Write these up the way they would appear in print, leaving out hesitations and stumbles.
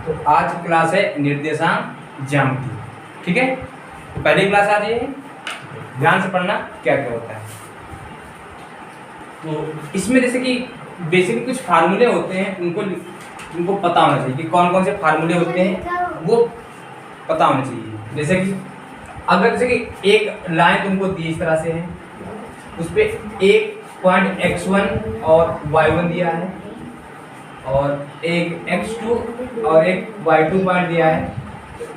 तो आज की क्लास है निर्देशांक ज्यामिति। ठीक है, तो पहली क्लास आ जाइए, ध्यान से पढ़ना क्या क्या होता है। तो इसमें जैसे कि बेसिकली कुछ फार्मूले होते हैं, उनको पता होना चाहिए कि कौन कौन से फार्मूले होते हैं, वो पता होना चाहिए। जैसे कि अगर जैसे कि एक लाइन तुमको दी इस तरह से है, उस पर एक पॉइंट x1 और y1 दिया है और एक x2 और एक y2 पॉइंट दिया है।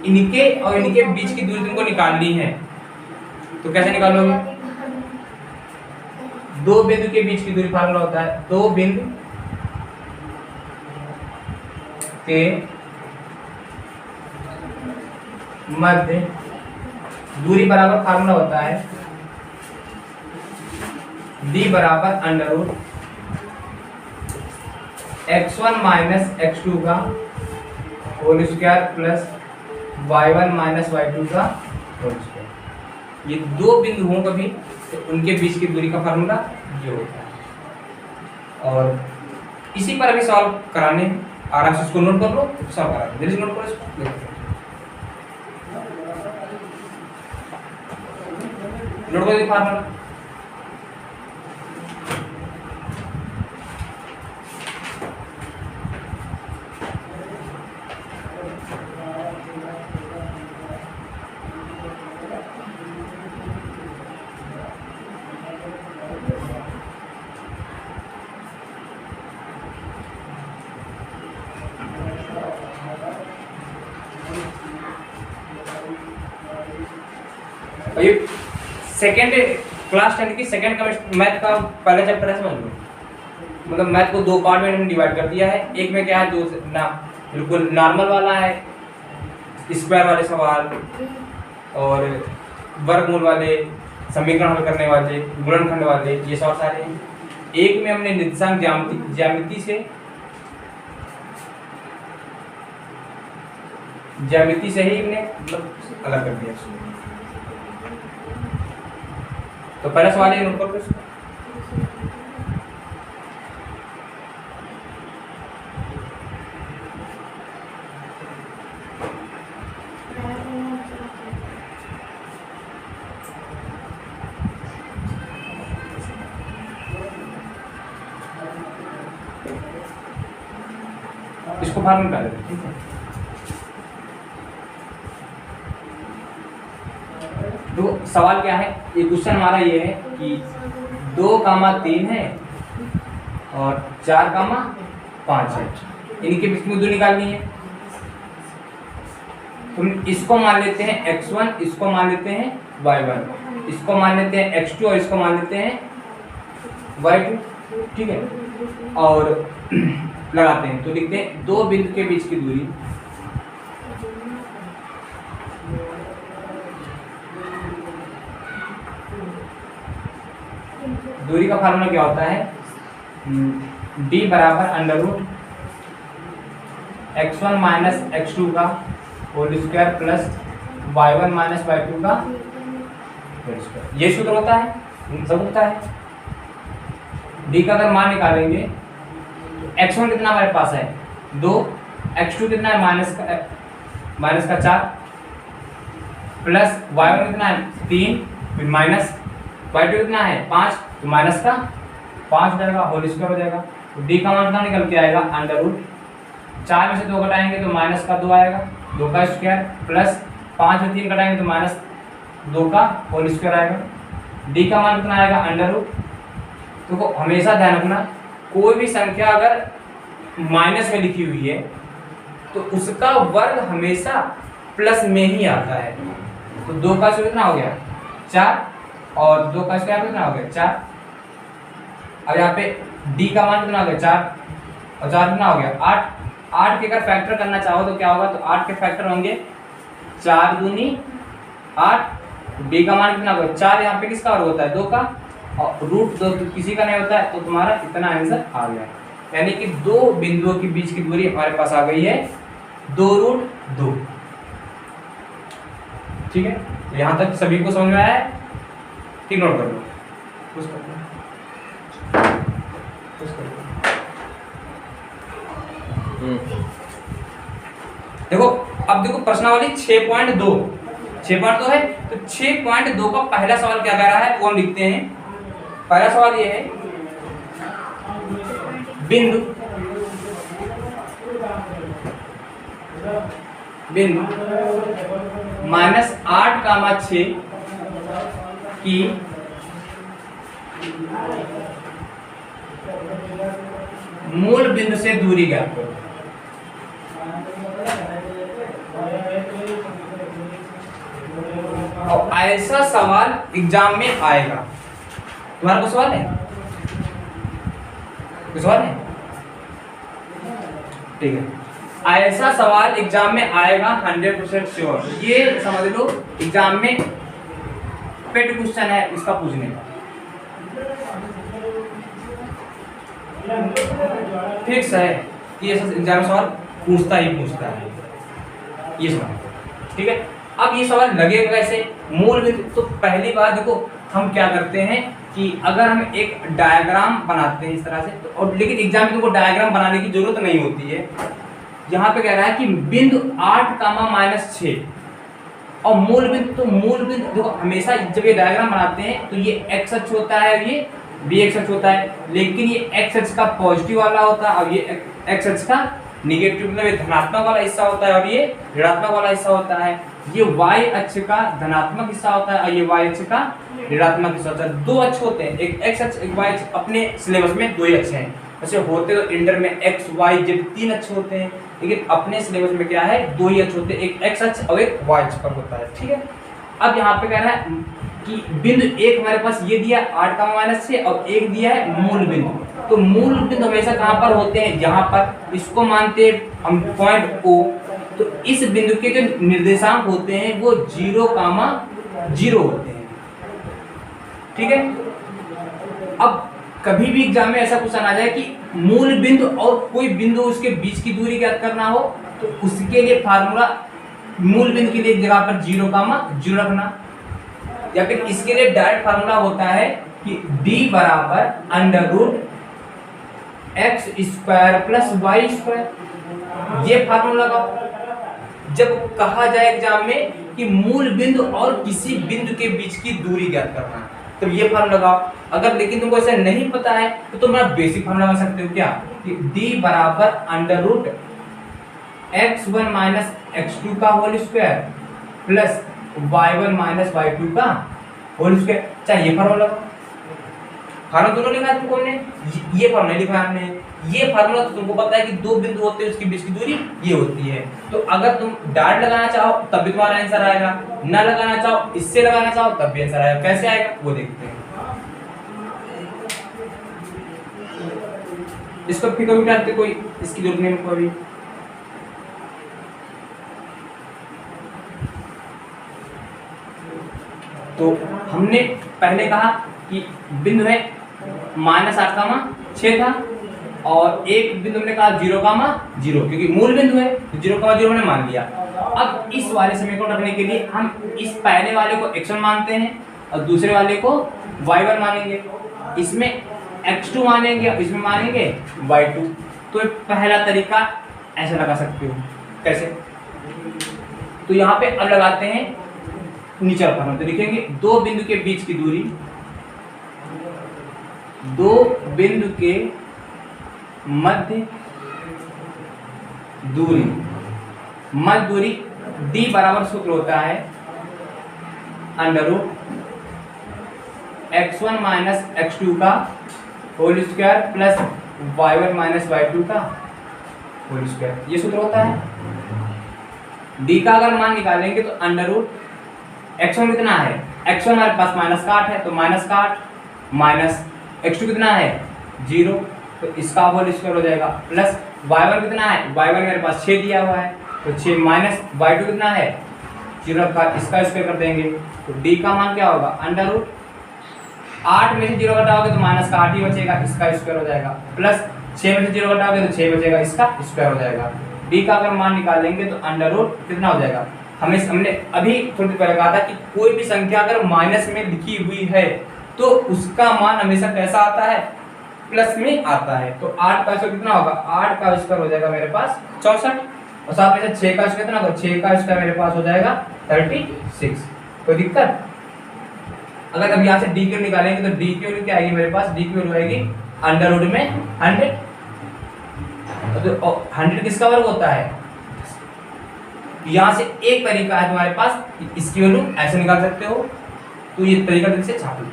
इनके और इनके बीच की दूरी तुमको निकालनी है। तो कैसे निकालोगे? दो बिंदु के बीच की दूरी फार्मूला होता है, दो बिंदु के मध्य दूरी बराबर फार्मूला होता है d बराबर under root x1 minus x2 का whole square plus y1 minus y2 का होल स्क्वायर। ये दो बिंदु हों कभी तो उनके बीच की दूरी का फार्मूला ये होता है। और इसी पर अभी सॉल्व कराने, आराम से इसको नोट कर लो, सॉल्व करा दो, जल्दी नोट करो इसको। नोट करो ये फार्मूला। ये सेकेंड क्लास 10 की सेकेंड मैथ का पहला चैप्टर है, समझ लो। मतलब मैथ को दो पार्ट में डिवाइड कर दिया है। एक में क्या है, दो ना बिल्कुल नॉर्मल वाला है, स्क्वायर वाले सवाल और वर्गमूल वाले, समीकरण हल करने वाले, गुणनखंड वाले, ये सब सारे हैं। एक में हमने निर्देशांक ज्यामिति से ही हमने मतलब अलग कर दिया। तो पहला सवाल ये नोट करो इसको। इसको बाहर निकाल देते, ठीक है। तो सवाल क्या है, ये क्वेश्चन हमारा ये है कि 2,3 है और 4,5 है, इनके बीच में दूरी निकालनी है। तुम इसको मान लेते हैं x1, इसको मान लेते हैं y1, इसको मान लेते हैं x2 और इसको मान लेते हैं y2, ठीक है। और लगाते हैं तो लिखते हैं दो बिंदु के बीच की दूरी का फार्मूला क्या होता है, d बराबर under root x1 minus x2 का whole square plus y1 minus y2 का होल स्क्वायर। ये सूत्र होता है, सब होता है। d का अगर मान निकालेंगे तो x1 कितना हमारे पास है 2, x2 कितना है माइनस का 4, प्लस y1 कितना है 3, फिर माइनस y2 कितना है 5, तो माइनस का 5 हो जाएगा, होल स्क्वायर हो जाएगा। तो d का मान कितना निकल के आएगा अंडर रूट 4 में से 2 घटाएंगे तो माइनस का 2 आएगा, 2 का स्क्वायर प्लस 5 में 3 घटाएंगे तो माइनस 2 का होल स्क्वायर आएगा। d का मान कितना आएगा अंडर रूट। तो हमेशा ध्यान रखना, कोई भी संख्या अगर माइनस में लिखी हुई है तो उसका वर्ग हमेशा प्लस में ही आता है। तो 2 का स्क्वायर कितना हो गया 4 और 2 का स्क्वायर कितना हो गया 4। अब यहाँ पे d का मान कितना हो गया 4 और 4 कितना हो गया 8। 8 के अगर फैक्टर करना चाहो तो क्या होगा, तो 8 के फैक्टर होंगे 4 दूनी 8, d का मान कितना होगा 4, यहाँ पे किसका वर्ग होता है 2 का, और रूट 2 तो किसी का नहीं होता है। तो तुम्हारा इतना आंसर आ गया, यानी कि दो बिंदुओं के बीच की दूरी हमारे पास आ गई है 2√2। ठीक है, यहाँ तक सभी को समझ में आया है, ठीक। नोट कर लो देखो अब देखो प्रश्नावली 6.2 है, तो 6.2 का पहला सवाल क्या कह रहा है वो हम लिखते हैं। पहला सवाल ये है, बिंदु -8,6 की मूल बिंदु से दूरी ज्ञात करो। और ऐसा सवाल एग्जाम में आएगा। तुम्हारा कोई सवाल है? कोई सवाल है? ठीक है, ऐसा सवाल एग्जाम में आएगा 100% श्योर। ये समझ लो एग्जाम में पेट क्वेश्चन है इसका पूछने का, फिक्स है कि ये एग्जाम सवाल पूछता ही पूछता है ये सवाल। ठीक है, अब ये सवाल लगेगा कैसे? मूल बिंदु। तो पहली बात देखो हम क्या करते हैं कि अगर हम एक डायग्राम बनाते हैं इस तरह से, तो और लेकिन एग्जाम में तुमको डायग्राम बनाने की जरूरत नहीं होती है। यहाँ पे कह रहा है कि बिंदु 8,-6 और मूल बिंदु, तो मूल बिंदु देखो हमेशा जब ये डायग्राम बनाते हैं तो ये एक्स अक्ष होता है, ये बी एक्स अक्ष होता है, लेकिन ये एक्स अक्ष का पॉजिटिव वाला होता है और ये एक्स अक्ष का निगेटिव मतलब ये धनात्मक वाला हिस्सा होता है और ये ऋणात्मक वाला हिस्सा होता है। ये y अक्ष का धनात्मक हिस्सा होता है और ये y अक्ष का ऋणात्मक हिस्सा होता है। दो अक्ष होते हैं, एक x अक्ष एक y अक्ष। अपने सिलेबस में दो ही अक्ष हैं, वैसे होते तो इंटर में x y z 3 अक्ष होते हैं, लेकिन अपने सिलेबस में क्या है दो ही अक्ष होते हैं, एक x अक्ष और एक y अक्ष पर होता है। ठीक है, अब यहाँ पे कह रहा है कि बिंदु एक हमारे पास ये दिया 8,-6 और एक दिया है मूल बिंदु। तो मूल बिंदु हमेशा कहाँ पर होते हैं? यहाँ पर। इसको मानते हैं हम पॉइंट O। तो इस बिंदु के जो निर्देशांक होते हैं वो 0,0 होते हैं। ठीक है, अब कभी भी एग्जाम में ऐसा क्वेश्चन आ जाए कि मूल बिंदु और कोई बिंदु उसके बीच की दूरी ज्ञात करना हो, तो उसके लिए फार्मूला मूल बिंदु के लिए एक जगह पर 0,0 रखना, या फिर इसके लिए डायरेक्ट फार्मूला होता है कि d बराबर √x² + y²। ये फार्मूला लगाओ। जब कहा जाए एग्जाम में कि मूल बिंदु और किसी बिंदु के बीच की दूरी ज्ञात करना, तो ये फार्मूला लगाओ। अगर लेकिन तुमको ऐसा नहीं पता है तो तुम बेसिक फार्मूला लगा सकते हो क्या, कि d बराबर √x1 - x2 का whole square plus y1 - y2 का होल स्क्वायर। चाहे ये फार्मूला फार्मूला दोनों लिखा है तुमको ने, ये फार्मूला लिखा है हमने। ये फार्मूला तो तुमको पता है कि दो बिंदु होते हैं उसके बीच की दूरी ये होती है। तो अगर तुम डार्ट लगाना चाहो तब भी तुम्हारा आंसर आएगा, ना लगाना चाहो इससे लगाना चाहो तब भी आंसर आएगा। कैसे आएगा वो देखते हैं। इसको फिक्र भी करते कोई इसकी जरूरत नहीं कोई। तो हमने पहले कहा कि बिंदु है -8,6 था और एक बिंदु हमने कहा 0,0 क्योंकि मूल बिंदु है तो 0,0 हमने मान लिया। अब इस वाले समीकरण रखने के लिए हम इस पहले वाले को x1 मानते हैं और दूसरे वाले को y1 मानेंगे, इसमें x2 मानेंगे और इसमें मानेंगे y2। तो पहला तरीका ऐसे लगा सकते हो। कैसे? तो यहाँ पे अब लगाते हैं नीचे रखना, तो लिखेंगे दो बिंदु के बीच की दूरी, दो बिंदु के मध्य दूरी d बराबर सूत्र होता है √x1 - x2 का whole square plus y1 - y2 का होल स्क्वायर। ये सूत्र होता है। d का अगर मान निकालेंगे तो x1 कितना है? x1 हमारे पास -8 है तो -8 माइनस x2 कितना है? 0, तो इसका होल स्क्वायर हो जाएगा प्लस y1 कितना है? y1 मेरे पास 6 दिया हुआ है तो 6 माइनस y2 कितना है? 0 का इसका स्क्वायर कर देंगे तो d का मान क्या होगा? √8 में से 0 घटाओगे तो -8 ही बचेगा, इसका स्क्वायर हो जाएगा प्लस 6 में से 0 घटाओगे तो 6 बचेगा, इसका स्क्वायर हो जाएगा। d का अगर मान निकालेंगे तो कितना हो जाएगा? हमने अभी थोड़ी देर पहले कहा था कि कोई भी संख्या अगर माइनस में लिखी हुई है तो उसका मान हमेशा कैसा आता है? प्लस में आता है। तो 8 का स्क्वायर कितना होगा? 8 का स्क्वायर हो जाएगा मेरे पास 64। और साथ में 6 का स्क्वायर ना, तो 6 का स्क्वायर मेरे पास हो जाएगा 36। कोई दिक्कत? अगर अब यहाँ से डी क्यू निकालेंगे तो डी क्यू क्या आएगी मेरे पास, डी क्यू आएगी अंडर रूट में 100। तो 100 किसका वर्ग होता है? यहाँ से एक तरीका है तुम्हारे पास, इसकी वैल्यू ऐसे निकाल सकते हो, तो ये तरीका दिल से छाप लो।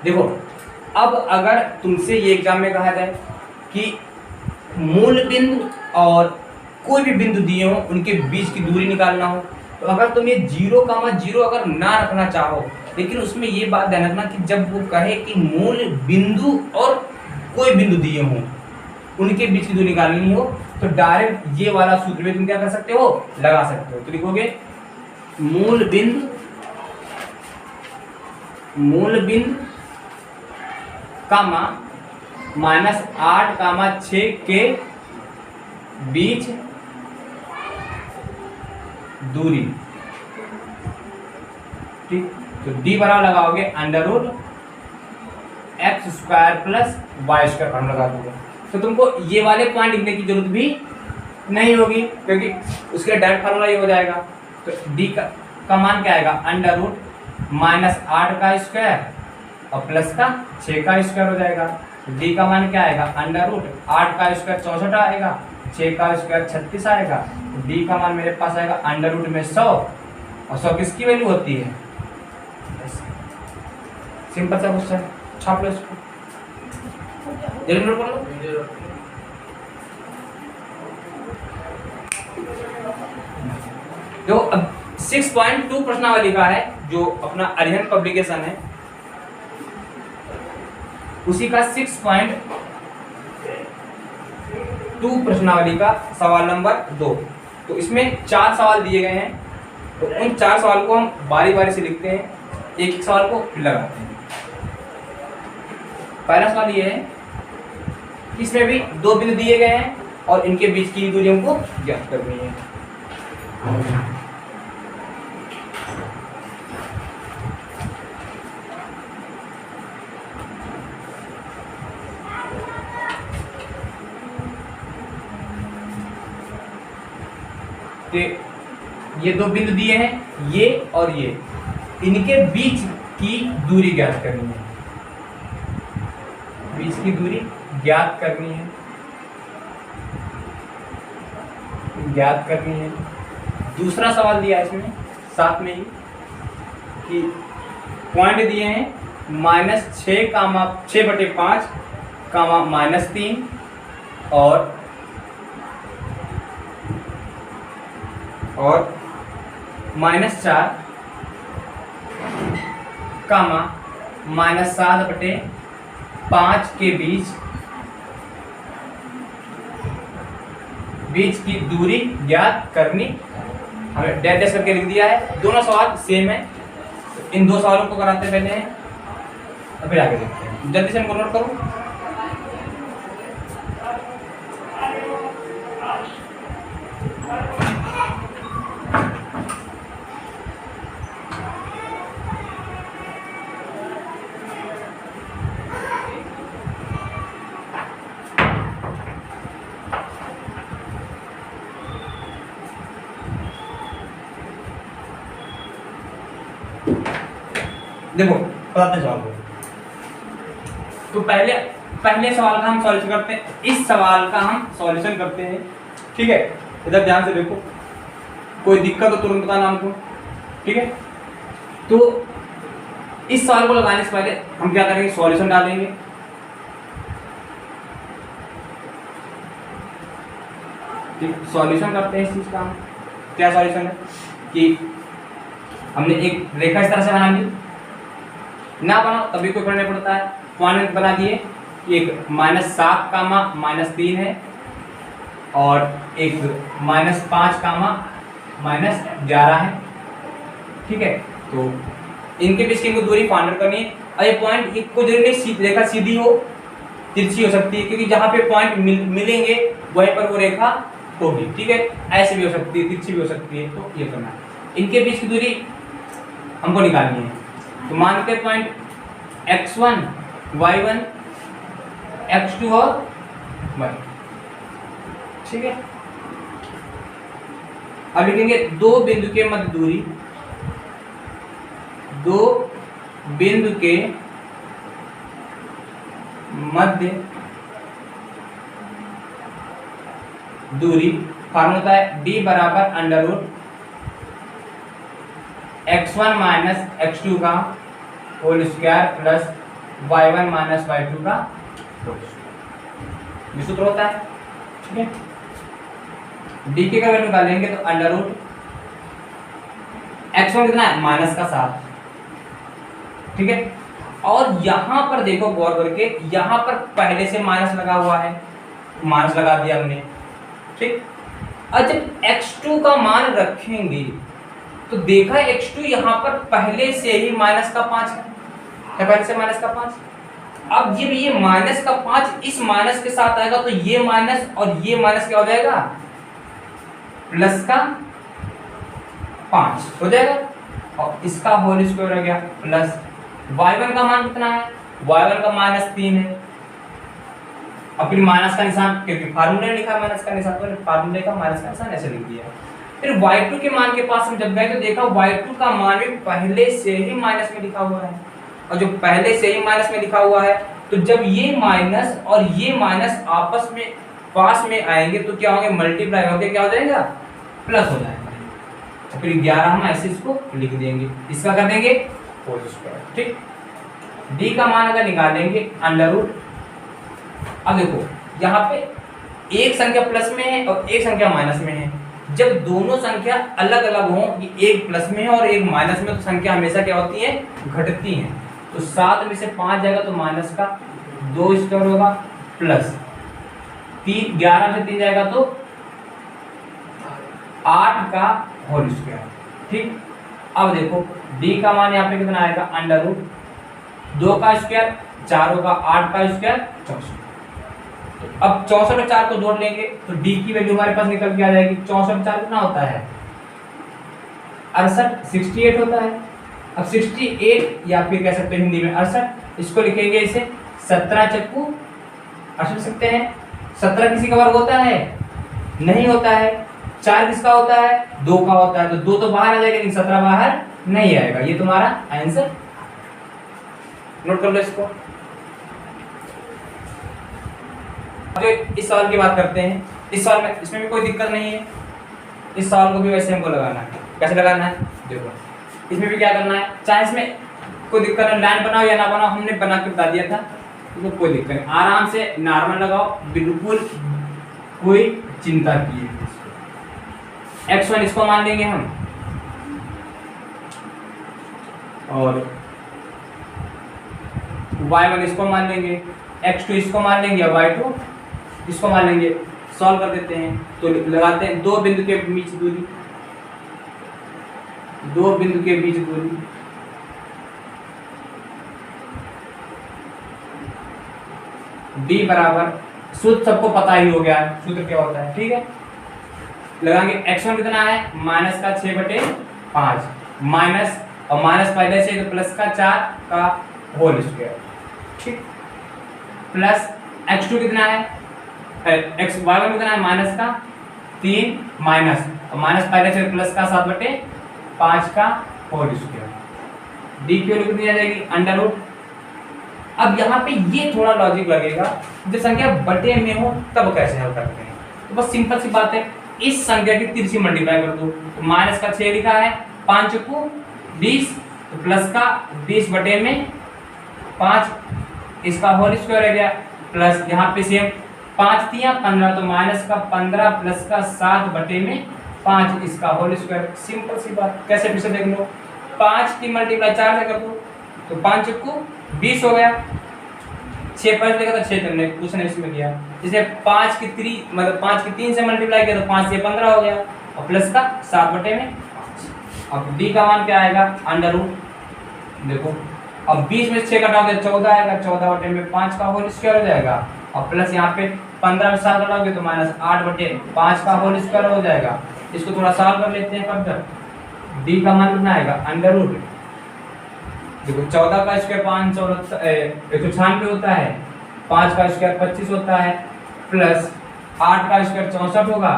देखो अब अगर तुमसे ये एग्जाम में कहा जाए कि मूल बिंदु और कोई भी बिंदु दिए हो उनके बीच की दूरी निकालना हो, तो अगर तुम ये 0,0 अगर ना रखना चाहो, लेकिन उसमें ये बात ध्यान रखना कि जब वो कहे कि मूल बिंदु और कोई बिंदु दिए हो उनके बीच की दूरी निकालनी हो, तो डायरेक्ट ये वाला सूत्र में तुम क्या कर सकते हो, लगा सकते हो। तो लिखोगे मूल बिंदु कामा -8,6 के बीच दूरी, ठीक। तो डी बराबर लगाओगे under root x square plus y square formula लगा दोगे, तो तुमको ये वाले पॉइंट लिखने की जरूरत भी नहीं होगी, क्योंकि उसके डायरेक्ट फार्मूला ये हो जाएगा। तो डी का मान क्या आएगा, अंडर रूट -8 का स्क्वायर और प्लस का 6 का स्क्वायर हो जाएगा। डी का मान क्या आएगा, अंडर रूट 8 का स्क्वायर 64 आएगा, 6 का स्क्वायर 36 आएगा। डी का मान मेरे पास आएगा अंडर रूट में 100, और 100 किसकी वैल्यू होती है, सिंपल सा क्वेश्चन, छाप लो इसको, जल्दी नोट कर लो। जो अब 6.2 प्रश्नावली का है, जो अपना अरिहंत पब्लिकेशन है, उसी का 6.2 प्रश्नावली का सवाल नंबर 2। तो इसमें 4 सवाल दिए गए हैं, तो उन 4 सवाल को हम बारी बारी से लिखते हैं, एक एक सवाल को लगाते हैं। पहला सवाल ये है कि इसमें भी 2 बिंदु दिए गए हैं और इनके बीच की दूरियों को ज्ञात करनी है। तो ये 2 बिंदु दिए हैं, ये और ये, इनके बीच की दूरी ज्ञात करनी है, बीच की दूरी ज्ञात करनी है। दूसरा सवाल दिया है इसमें साथ में ही कि पॉइंट दिए हैं -6, 6/5, -3 और -4, -7/5 के बीच की दूरी ज्ञात करनी। हमें डैश डैश करके लिख दिया है, दोनों सवाल सेम है। इन 2 सवालों को कराते पहले हैं और फिर आगे देखते हैं। जल्दी से इनको नोट करो। देखो बताते सवाल को। तो पहले सवाल का हम सॉल्यूशन करते हैं, इस सवाल का हम सॉल्यूशन करते हैं, ठीक है। इधर ध्यान से देखो, कोई दिक्कत हो तुरंत बताना हमको, ठीक है। तो इस सवाल को लगाने से पहले हम क्या करेंगे, सॉल्यूशन डालेंगे। ठीक, सॉल्यूशन करते हैं इस चीज का हम। क्या सॉल्यूशन है कि हमने एक रेखा इस तरह से बना ली, ना बनाओ तभी कोई फर्क नहीं पड़ता है। पॉइंट बना दिए, एक -7, -3 है और एक -5, -11 है, ठीक है। तो इनके बीच की दूरी फाइंड करनी है। और ये पॉइंट एक को जरूरी रेखा सीधी हो, तिरछी हो सकती है, क्योंकि जहाँ पे पॉइंट मिलेंगे वहीं पर वो रेखा होगी, ठीक है। ऐसे भी हो सकती है, तिरछी भी हो सकती है, तो ये करना है। इनके बीच की दूरी हमको निकालनी है। तो मानते पॉइंट x1 y1 x2 और y, ठीक है। अब लिखेंगे दो बिंदु के मध्य दूरी, दो बिंदु के मध्य दूरी, फॉर्मूला होता है d बराबर under root x1 minus x2 का whole square plus y1 minus y2 का होल स्क्वायर, ये सूत्र होता है, ठीक है। d के का वैल्यू निकालेंगे तो अंडर रूट x1 कितना है माइनस का 7, ठीक है। और यहां पर देखो गौर करके, यहां पर पहले से माइनस लगा हुआ है, माइनस लगा दिया हमने, ठीक। और जब x2 का मान रखेंगे तो देखा x2 यहां पर पहले से ही माइनस का 5 है, पहले से माइनस का 5। अब जब ये माइनस का 5 इस माइनस के साथ आएगा तो ये माइनस और ये माइनस क्या हो जाएगा, प्लस का 5 हो जाएगा, और इसका होल स्क्वायर हो गया प्लस y1 का मान कितना है, y1 का -3 है। अब फिर माइनस का निशान, क्योंकि फार्मूले लिखा माइनस का निशान, तो फार्मूले का माइनस का निशान ऐसे लिख दिया। फिर y2 के मान के पास हम जब गए तो देखा y2 का मान भी पहले से ही माइनस में लिखा हुआ है, और जो पहले से ही माइनस में लिखा हुआ है तो जब ये माइनस और ये माइनस आपस में पास में आएंगे तो क्या होंगे, मल्टीप्लाई होकर क्या हो जाएगा, प्लस हो जाएगा। तो फिर 11 हम ऐसे इसको लिख देंगे, इसका कर देंगे होल स्क्वायर, ठीक। d का मान अगर निकालेंगे अंडर रूट, अब देखो यहाँ पे एक संख्या प्लस में है और एक संख्या माइनस में है, जब दोनों संख्या अलग अलग हो, एक प्लस में है और एक माइनस में, तो संख्या हमेशा क्या होती है, घटती है। तो 7 में से 5 जाएगा तो माइनस का 2 स्क्वायर होगा प्लस 11 से 3 जाएगा तो 8 का होल स्क्वायर, ठीक। अब देखो d का मान यहाँ पे कितना आएगा, अंडर रूट 2 का स्क्वायर 4 होगा, 8 का स्क्वायर 64। अब 64 और 4 को जोड़ लेंगे तो d की वैल्यू हमारे पास निकल के आ जाएगी। 64 और 4 कितना होता है, 68, 68 होता है। अब 68 या फिर कह सकते हैं हिंदी में 68, इसको लिखेंगे इसे 17 चक्कू 68 लिख सकते हैं। 17 किसी का वर्ग होता है, नहीं होता है। 4 किसका होता है, 2 का होता है, तो 2 तो बाहर आ जाएगा लेकिन 17 बाहर नहीं आएगा। ये तुम्हारा आंसर, नोट कर लो इसको। जो इस सवाल की बात करते हैं, इस सवाल में, इसमें भी कोई दिक्कत नहीं है। इस सवाल को भी वैसे हमको लगाना है। कैसे लगाना है देखो, इसमें भी क्या करना है, चाहे इसमें कोई दिक्कत नहीं, लाइन बनाओ या ना बनाओ, हमने बना के बता दिया था, तो कोई दिक्कत नहीं, आराम से नॉर्मल लगाओ, बिल्कुल कोई चिंता किए। x1 इसको मान लेंगे हम, और y1 इसको मान लेंगे, x2 इसको मान लेंगे और y2 इसको मान लेंगे। सॉल्व कर देते हैं तो लगाते हैं दो बिंदु के बीच दूरी, दो बिंदु के बीच दूरी d बराबर, सूत्र सबको पता ही हो गया है, सूत्र क्या होता है, ठीक है। लगाएंगे x1 कितना है, माइनस का 6/5 माइनस, और माइनस पहले से तो प्लस का 4 का होल स्क्वायर, ठीक, प्लस x2 कितना है, y1 कितना है, माइनस का 3 माइनस, और माइनस पहले से प्लस का 7/5 का होल स्क्वायर, d की वैल्यू कितनी आ जाएगी, अंडर रूट। अब यहाँ पे ये थोड़ा लॉजिक लगेगा, जब संख्या बटे में हो तब कैसे हल करते हैं, तो बस सिंपल सी बात है, इस संख्या की तिरछी मल्टीप्लाई कर दो। तो माइनस का 6 लिखा है, 5 को 20, तो प्लस का 20/5 इसका होल स्क्वायर हो गया, प्लस यहाँ पे सेम 5 तिया 15, तो माइनस का 15 प्लस का 7/5 इसका होल स्क्वायर। सिंपल सी बात, कैसे फिर से देख लो, 5 की मल्टीप्लाई 4 से कर दो तो 5 को 20 हो गया, 6 5 लेगा तो 6 तुमने कुछ नहीं इसमें किया, जैसे 5 की 3 मतलब 5 की 3 से मल्टीप्लाई किया तो 5 से 15 हो गया, और प्लस का 7/5। अब d का मान क्या आएगा, अंडर रूट, देखो अब 20 में 6 घटाओगे 14 आएगा, 14/5 का होल स्क्वायर हो जाएगा, और प्लस यहाँ पे 15 में 7 घटाओगे तो माइनस 8/5 का होल स्क्वायर हो जाएगा। इसको थोड़ा सॉल्व कर लेते हैं फर्दर। d का मान कितना आएगा, अंडर रूट देखो 14 का स्क्वायर 196 होता है, 5 का स्क्वायर 25 होता है, प्लस 8 का स्क्वायर 64 होगा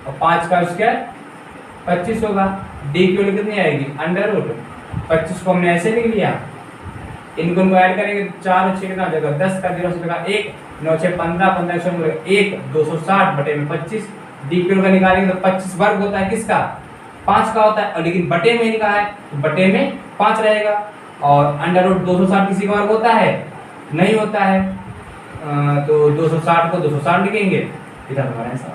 और 5 का स्क्वायर 25 होगा। डी की वैल्यू कितनी आएगी? अंडर रूट 25 को हमने ऐसे लिख लिया, इनको ऐड करेंगे तो 4 और 6 कितना हो जाएगा? 10 का 0 से लगा 1, 9 6 15, 15 से मिलेगा 1, 260 बटे में 25। डी की वैल्यू का निकालेंगे तो 25 वर्ग होता है किसका? 5 का होता है, और लेकिन बटे में लिखा है तो बटे में 5 रहेगा। और अंडर रूट 260 किसी का वर्ग होता है? नहीं होता है। तो 260 को 260 लिखेंगे, इधर हमारा आंसर